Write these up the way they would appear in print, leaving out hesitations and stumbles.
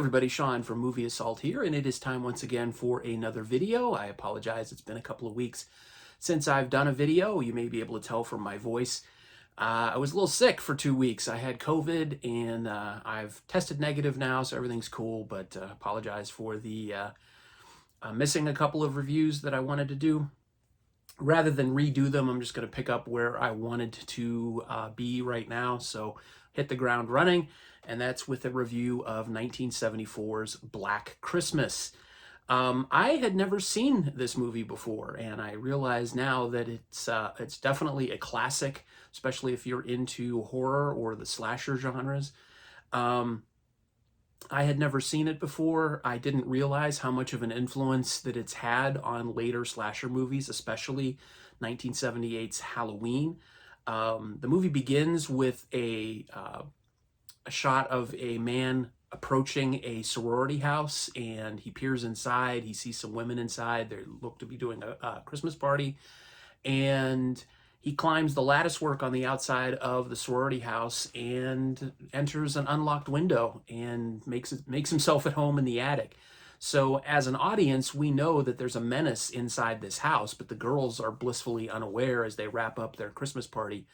everybody, Sean from Movie Assault here, and it is time once again for another video. I apologize, it's been a couple of weeks since I've done a video. You may be able to tell from my voice. I was a little sick for 2 weeks. I had COVID, and I've tested negative now, so everything's cool, but apologize for the missing a couple of reviews that I wanted to do. Rather than redo them, I'm just going to pick up where I wanted to be right now. So hit the ground running, and that's with a review of 1974's Black Christmas. I had never seen this movie before, and I realize now that it's definitely a classic, especially if you're into horror or the slasher genres. I had never seen it before. I didn't realize how much of an influence that it's had on later slasher movies, especially 1978's Halloween. The movie begins with a shot of a man approaching a sorority house, and he peers inside. He sees some women inside. They look to be doing a Christmas party, and he climbs the latticework on the outside of the sorority house and enters an unlocked window and makes himself at home in the attic. So as an audience, we know that there's a menace inside this house, but the girls are blissfully unaware as they wrap up their Christmas party.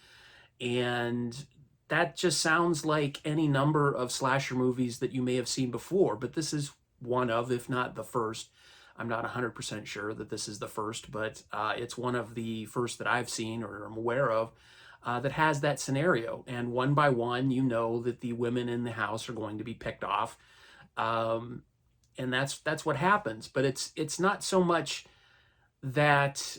And that just sounds like any number of slasher movies that you may have seen before, but this is one of, if not the first. I'm not 100% sure that this is the first, but it's one of the first that I've seen or am aware of that has that scenario. And one by one, you know that the women in the house are going to be picked off, and that's what happens. But it's not so much that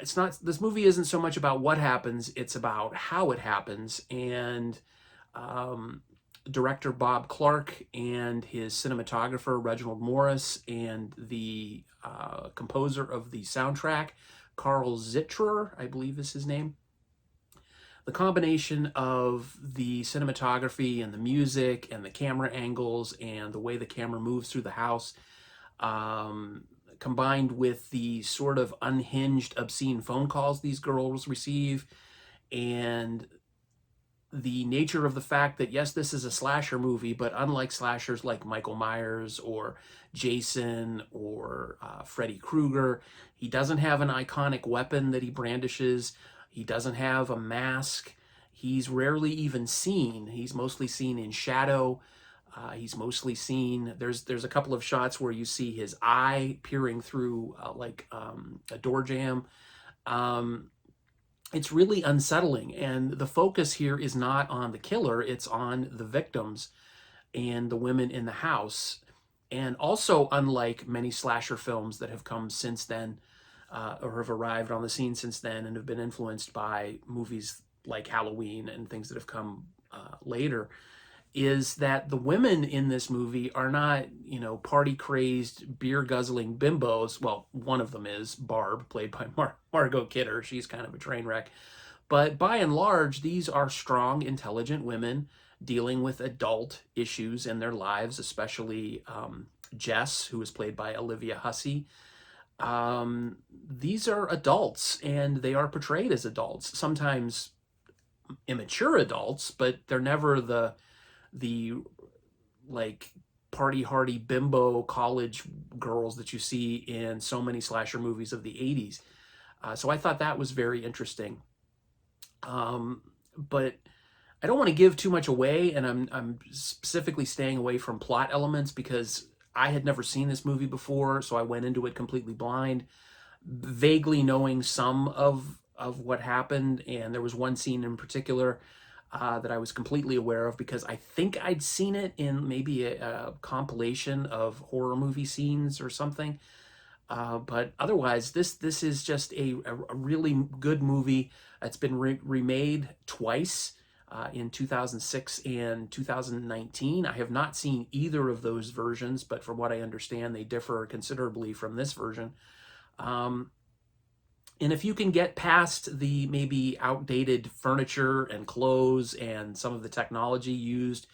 it's not. This movie isn't so much about what happens; it's about how it happens. And director Bob Clark and his cinematographer Reginald Morris and the composer of the soundtrack, Carl Zittrer, I believe is his name. The combination of the cinematography and the music and the camera angles and the way the camera moves through the house, combined with the sort of unhinged, obscene phone calls these girls receive, and the nature of the fact that, yes, this is a slasher movie, but unlike slashers like Michael Myers or Jason or Freddy Krueger, he doesn't have an iconic weapon that he brandishes. He doesn't have a mask. He's rarely even seen. He's mostly seen in shadow. He's mostly seen, there's a couple of shots where you see his eye peering through a door jamb. It's really unsettling, and the focus here is not on the killer, it's on the victims and the women in the house. And also, unlike many slasher films that have come since then, or have arrived on the scene since then and have been influenced by movies like Halloween and things that have come later, is that the women in this movie are not, party-crazed, beer-guzzling bimbos. Well, one of them is Barb, played by Margot Kidder. She's kind of a train wreck. But by and large, these are strong, intelligent women dealing with adult issues in their lives, especially Jess, who is played by Olivia Hussey. These are adults, and they are portrayed as adults, sometimes immature adults, but they're never the like party hardy bimbo college girls that you see in so many slasher movies of the 80s. So I thought that was very interesting. But I don't want to give too much away, and I'm specifically staying away from plot elements because I had never seen this movie before, so I went into it completely blind, vaguely knowing some of what happened. And there was one scene in particular that I was completely aware of because I think I'd seen it in maybe a compilation of horror movie scenes or something. But otherwise, this is just a really good movie. It's been remade twice, in 2006 and 2019. I have not seen either of those versions, but from what I understand, they differ considerably from this version. And if you can get past the maybe outdated furniture and clothes and some of the technology used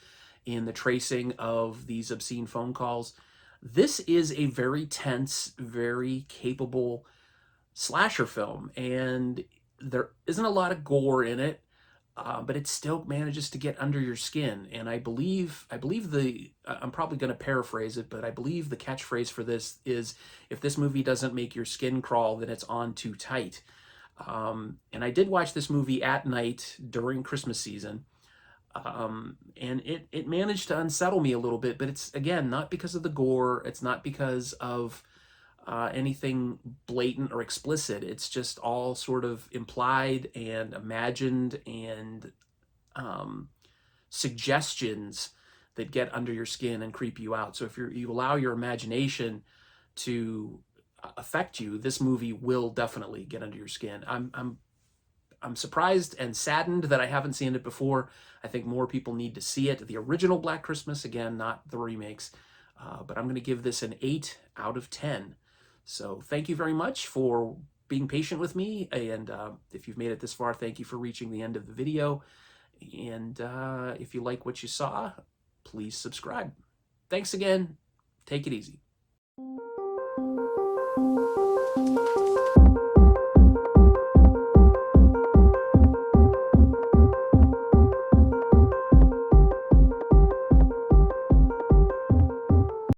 in the tracing of these obscene phone calls, this is a very tense, very capable slasher film. And there isn't a lot of gore in it. but it still manages to get under your skin. And I'm probably going to paraphrase it, but I believe the catchphrase for this is, if this movie doesn't make your skin crawl, then it's on too tight. And I did watch this movie at night during Christmas season. And it managed to unsettle me a little bit, but it's, again, not because of the gore. It's not because of anything blatant or explicit. It's just all sort of implied and imagined, and suggestions that get under your skin and creep you out. So if you allow your imagination to affect you, this movie will definitely get under your skin. I'm surprised and saddened that I haven't seen it before. I think more people need to see it. The original Black Christmas, again, not the remakes. But I'm going to give this an 8 out of 10. So thank you very much for being patient with me. And if you've made it this far, thank you for reaching the end of the video. And if you like what you saw, please subscribe. Thanks again. Take it easy.